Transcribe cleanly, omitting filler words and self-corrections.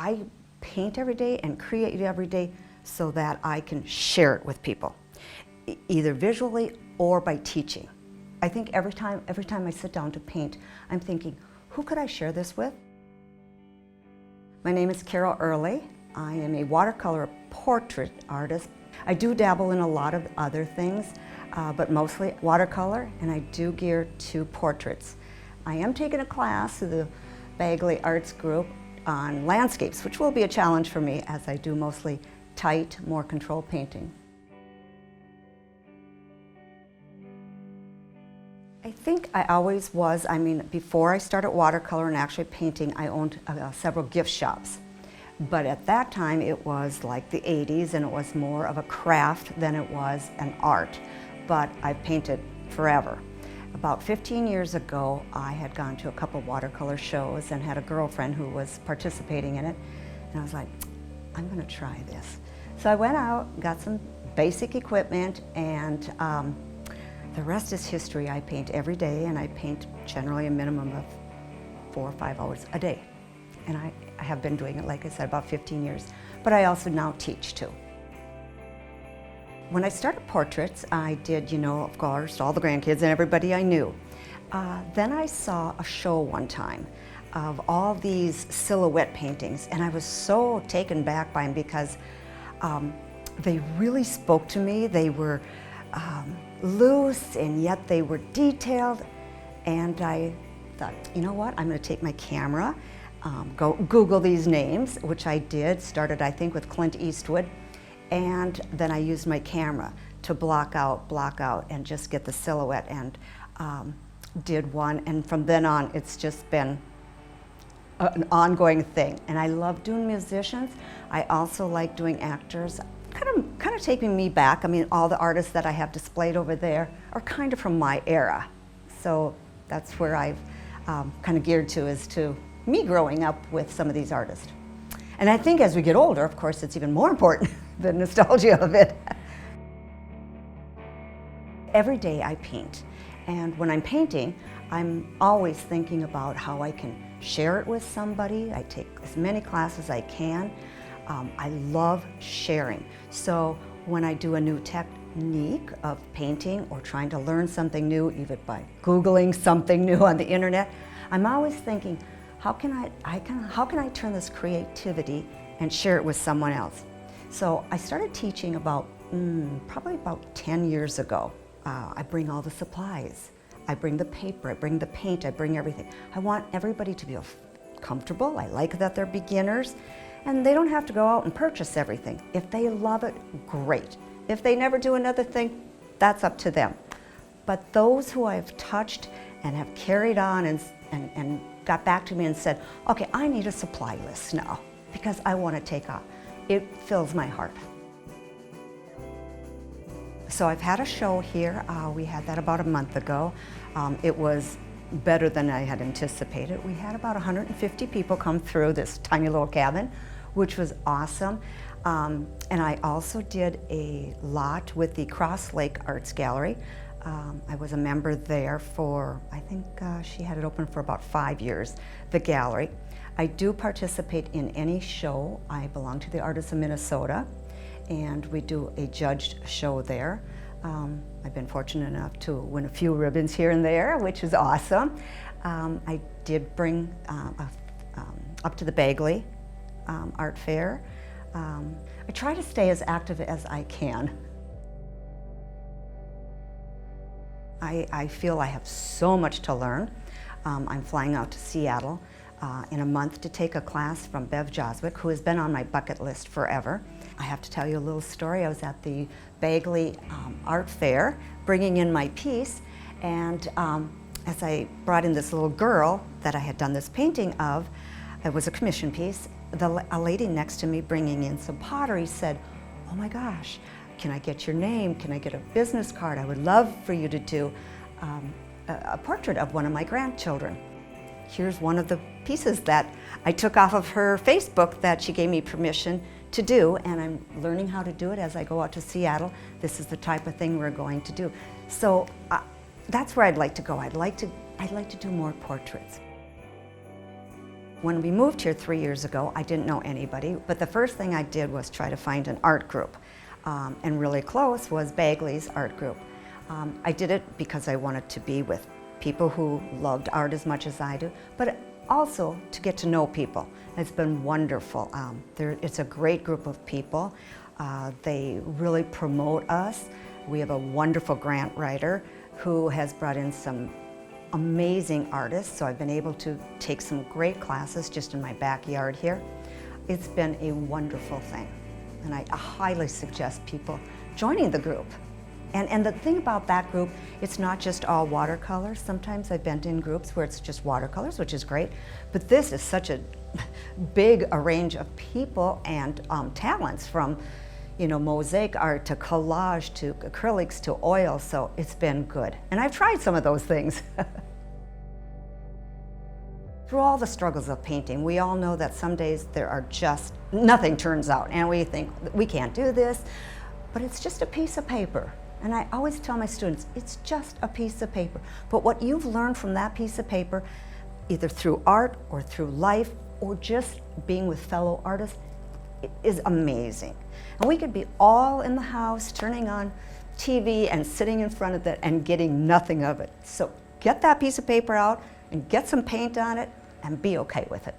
I paint every day and create every day so that I can share it with people, either visually or by teaching. I think every time I sit down to paint, I'm thinking, who could I share this with? My name is Carole Euerle. I am a watercolor portrait artist. I do dabble in a lot of other things, but mostly watercolor, and I do gear to portraits. I am taking a class through the BAAC Arts Group on landscapes, which will be a challenge for me as I do mostly tight, more controlled painting. I think I always was, before I started watercolor and actually painting, I owned several gift shops. But at that time, it was like the 80s, and it was more of a craft than it was an art. But I've painted forever. About 15 years ago, I had gone to a couple watercolor shows and had a girlfriend who was participating in it. And I was like, I'm going to try this. So I went out, got some basic equipment, and the rest is history. I paint every day, and I paint generally a minimum of 4 or 5 hours a day. And I have been doing it, like I said, about 15 years. But I also now teach too. When I started portraits, I did, of course, all the grandkids and everybody I knew. Then I saw a show one time of all these silhouette paintings, and I was so taken back by them because they really spoke to me. They were loose, and yet they were detailed. And I thought, you know what, I'm going to take my camera, go Google these names, which I did, started I think with Clint Eastwood, and then I used my camera to block out, and just get the silhouette, and did one, and from then on it's just been an ongoing thing. And I love doing musicians. I also like doing actors. Kind of taking me back. All the artists that I have displayed over there are kind of from my era. So that's where I've kind of geared to, is to me growing up with some of these artists. And I think as we get older, of course, it's even more important, the nostalgia of it. Every day I paint, and when I'm painting, I'm always thinking about how I can share it with somebody. I take as many classes as I can. I love sharing. So when I do a new technique of painting or trying to learn something new, even by Googling something new on the internet, I'm always thinking, how can I turn this creativity and share it with someone else? So I started teaching probably about 10 years ago. I bring all the supplies. I bring the paper, I bring the paint, I bring everything. I want everybody to feel comfortable. I like that they're beginners, and they don't have to go out and purchase everything. If they love it, great. If they never do another thing, that's up to them. But those who I've touched and have carried on and got back to me and said, okay, I need a supply list now because I want to take off, it fills my heart. So I've had a show here. We had that about a month ago. It was better than I had anticipated. We had about 150 people come through this tiny little cabin, which was awesome. And I also did a lot with the Cross Lake Arts Gallery. I was a member there for, I think she had it open for about 5 years, the gallery. I do participate in any show. I belong to the Artists of Minnesota, and we do a judged show there. I've been fortunate enough to win a few ribbons here and there, which is awesome. I did bring up to the BAAC Art Fair. I try to stay as active as I can. I feel I have so much to learn. I'm flying out to Seattle in a month to take a class from Bev Joswick, who has been on my bucket list forever. I have to tell you a little story. I was at the BAAC Art Fair bringing in my piece, and as I brought in this little girl that I had done this painting of, it was a commission piece, a lady next to me bringing in some pottery said, oh my gosh, can I get your name? Can I get a business card? I would love for you to do a portrait of one of my grandchildren. Here's one of the pieces that I took off of her Facebook that she gave me permission to do, and I'm learning how to do it as I go out to Seattle. This is the type of thing we're going to do. So that's where I'd like to go. I'd like to do more portraits. When we moved here 3 years ago, I didn't know anybody, but the first thing I did was try to find an art group. And really close was Bagley's art group. I did it because I wanted to be with people who loved art as much as I do, but also to get to know people. It's been wonderful. It's a great group of people. They really promote us. We have a wonderful grant writer who has brought in some amazing artists, so I've been able to take some great classes just in my backyard here. It's been a wonderful thing, and I highly suggest people joining the group. And the thing about that group, it's not just all watercolors. Sometimes I've been in groups where it's just watercolors, which is great, but this is such a big a range of people and talents, from mosaic art to collage to acrylics to oil, so it's been good. And I've tried some of those things. Through all the struggles of painting, we all know that some days there are just, nothing turns out, and we think, we can't do this, but it's just a piece of paper. And I always tell my students, it's just a piece of paper. But what you've learned from that piece of paper, either through art or through life, or just being with fellow artists, it is amazing. And we could be all in the house, turning on TV and sitting in front of that and getting nothing of it. So get that piece of paper out and get some paint on it and be okay with it.